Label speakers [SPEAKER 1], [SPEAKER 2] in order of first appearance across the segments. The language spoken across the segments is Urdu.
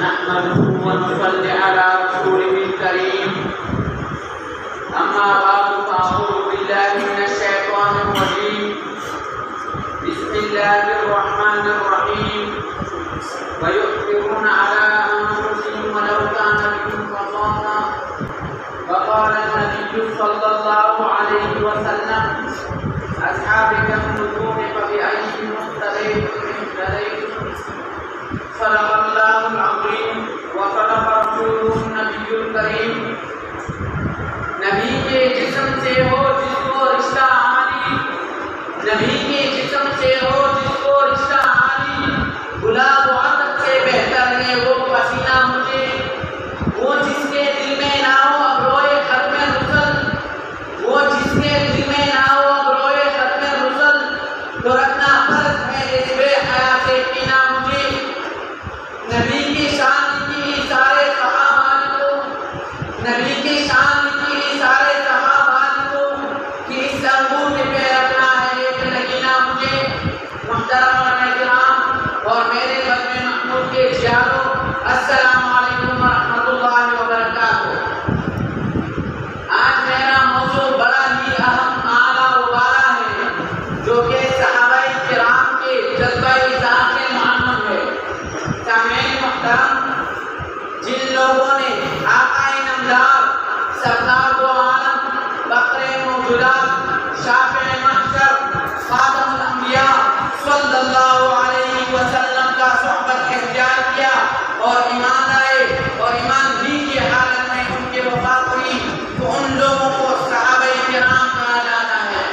[SPEAKER 1] نحمده ونصلي على رسوله الكريم أما بعد فأعوذ بالله من الشيطان الرجيم بسم الله الرحمن الرحيم ويؤثرون على أنفسهم ولو كان بهم خصاصة وقال النبي صلى الله عليه وسلم أصحابك النجوم فبأيهم اقتديتم اهتديتم صدق الله العظيم وصدق رسوله النبي الكريم نبی کے جسم سے ہو جس کو رشتہ عالی نبی کے جسم سے ہو جس کو رشتہ عالی گلاب و عطر سے بہتر ہے وہ پسینہ مجھے وہ جس کے دل میں نہ ہو اب روئے ختم رسل وہ جس کے دل میں نہ ہو اب روئے ختم رسل تو رکھنا فرض ہے اس بے حیا سے پینا مجھے نبی کی شان کی سارے صحابہ کو نبی کی شان کی سارے صحابہ کو کہ اس انگوٹھے پہ رکھنا ہے ایک نگینہ مجھے محترم کرام اور میرے وطن محمود کے جیاروں السلام علیکم ورحمۃ اللہ وبرکاتہ۔ آج میرا موضوع بڑا ہی اہم اعلیٰ و بالا ہے جو کہ صحابہ کرام کے جذبہ ذات سے معمر ہے۔ سامعین محترم، جن لوگوں نے آقا نامدار سرکار دو عالم فخر موجودات شافع محشر خاتم الانبیاء صلی اللہ علیہ وسلم کا صحبت اختیار کیا اور ایمان لائے اور ایمان بھی کی حالت میں ان کی وفات ہوئی تو ان لوگوں کو صحابہ کرام کہا جاتا ہے۔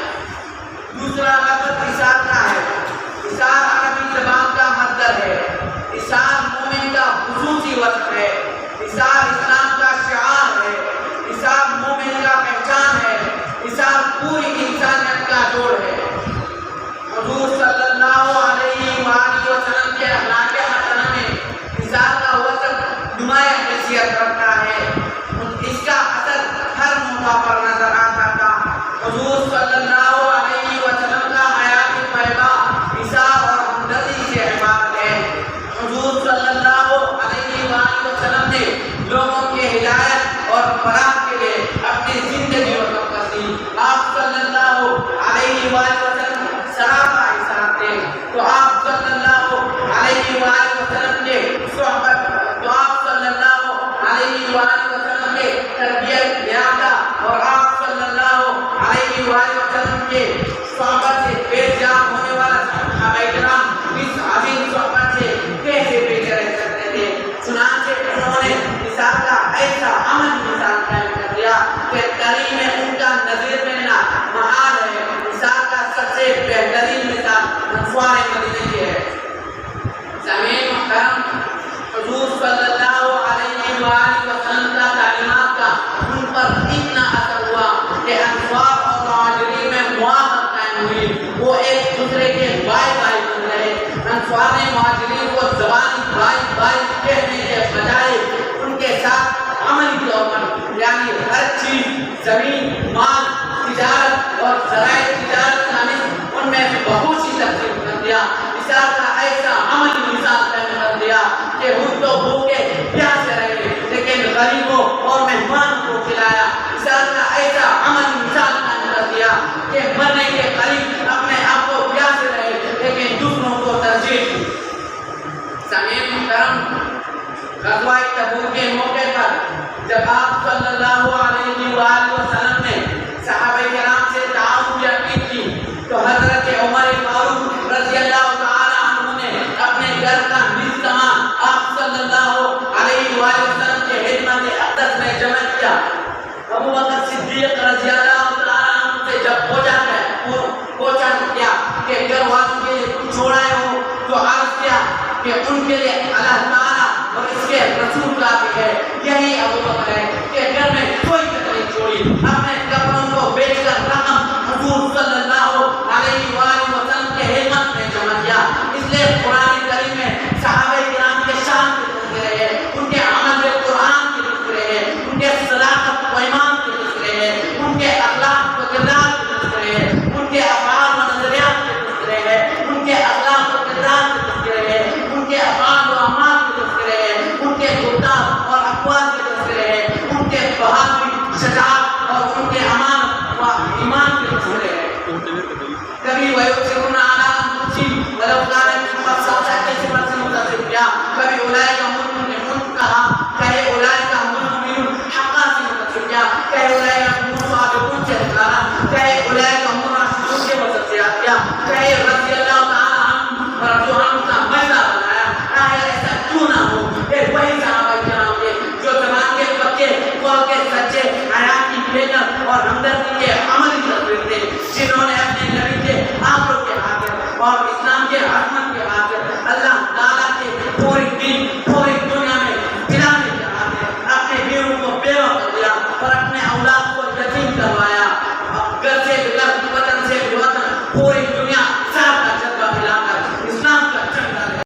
[SPEAKER 1] دوسرا لفظ اثار کا ہے۔ اثار عربی زبان کا مصدر ہے۔ اثار مومن کا خصوصی وصف ہے۔ اثار اسلام کا شعار ہے۔ اثار مومن کا پہچان ہے۔ اثار پوری انسانیت کا جوڑ ہے۔ حضور صلی اللہ علیہ وآلہ وسلم کے اخلاق حسنہ میں اثار کا وصف نمایاں حیثیت رکھتا ہے۔ اس کا اثر ہر موقع پر نظر آتا تھا۔ حضور صلی اللہ علیہ وسلم کا حیات طیبہ اثار اور ہمدردی سے عبارت ہے۔ حضور صلی اللہ علیہ وآلہ وسلم نے لوگوں کے ہدایت اور فلاح کے لیے اپنی زندگی وقف کر دی۔ آپ صلی اللہ علیہ وآلہ وسلم صحابہ اثار تھے تو آپ صلی اللہ علیہ وآلہ وسلم کے صحبت تو آپ صلی اللہ علیہ وآلہ وسلم کے تربیت یافتہ اور آپ صلی اللہ علیہ وآلہ وسلم کے صحبت سے بےجام ہونے والا صحابہ کرام اس عظیم صحبت سے کیسے پیچھے رہ سکتے تھے؟ چنانچہ انہوں نے اثار کا ایسا عمل مثال قائم کر دیا کہ ترین میں ان کا نظیر ملنا محال ہے۔ اثار کا سب سے بہترین مثال انصار مدینہ کی ہے۔ سامعین محترم، حضور صلی اللہ علیہ وآلہ وسلم کا تعلیمات کا ان پر اتنا اثر ہوا کہ انصار اور مہاجرین میں موافقت قائم ہوئی۔ وہ ایک دوسرے کے بھائی بھائی بن گئے۔ انصار نے مہاجرین کو زبانی بھائی بھائی کہنے کے بجائے ان کے ساتھ عملی طور پر یعنی ہر چیز زمین مال تجارت اور ذرائع تجارت شامل ان میں بہت سی تقسیم کر دیا۔ اثار کا ایسا عملی مثال قائم کر دیا کہ وہ تو بھوکے پیاسے رہے لیکن غریبوں اور مہمانوں کو کھلایا۔ اثار کا ایسا عملی مثال قائم کر دیا کہ مرنے کے قریب اپنے آپ کو پیاسے رہے لیکن دوسروں کو ترجیح دی۔ سامعین محترم، غزوہ تبوک کے موقع پر جب آپ صلی اللہ علیہ وآلہ وسلم نے صحابہ کرام سے تعاون کی اپیل کی تو حضرت عمر فاروق رضی اللہ تعالی عنہ نے اپنے گھر کا نصف سامان آپ صلی اللہ علیہ وآلہ وسلم کے خدمت اقدس میں جمع کیا۔ ابو بکر صدیق رضی اللہ تعالی عنہ سے جب پوچھا کیا کہ گھر والوں کے لیے کچھ چھوڑائے ہو تو عرض کیا کہ ان کے لیے اللہ تعالیٰ اور اس کے رسول کافی ہے۔ یہی ابو بکر ہے کہ گھر میں کوئی تکلیف چھوڑی اپنے کپڑوں کو بیچ کر رقم حضور صلی اللہ علیہ وآلہ وسلم کے خدمت میں جمع کیا۔ اس لیے قرآن کریم میں صحابہ کرام کے شان کے تذکرے ہیں، ان کے عمل قرآن کے تذکرے ہیں، ان کے صداقت و ایمان کے تذکرے ہیں، ان کے اخلاق و کردار کے تذکرے ہیں، ان کے افعال و نظریات کے تذکرے ہیں، ان کے اخلاق و کردار کے تذکرے ہیں، ان کے افعال و اعمال کے تذکرے ہیں، ان کے کبھی اولئک هم المؤمنون کہا، کہے اولئک هم المؤمنون حقا سے متصل کیا، کہے اولئک هم الصادقون سے نکالا، کہے اولئک هم الراشدون کے وسط سے یاد کیا، کہے رضی اللہ تعالیٰ عنہ ورضوا عنہ کا مزہ بنایا. آیا ایسا کیوں نہ ہو کہ وہی صحابہ کرام کے جو زبان کے پکے، قول کے سچے، حیا کی بہتر اور ہمدردی کے عملی تصویر تھے، جنہوں نے اپنے نبی کے آبرو کے خاطر اور اسلام کے عظمت کے خاطر اللہ تعالیٰ کے پوری دین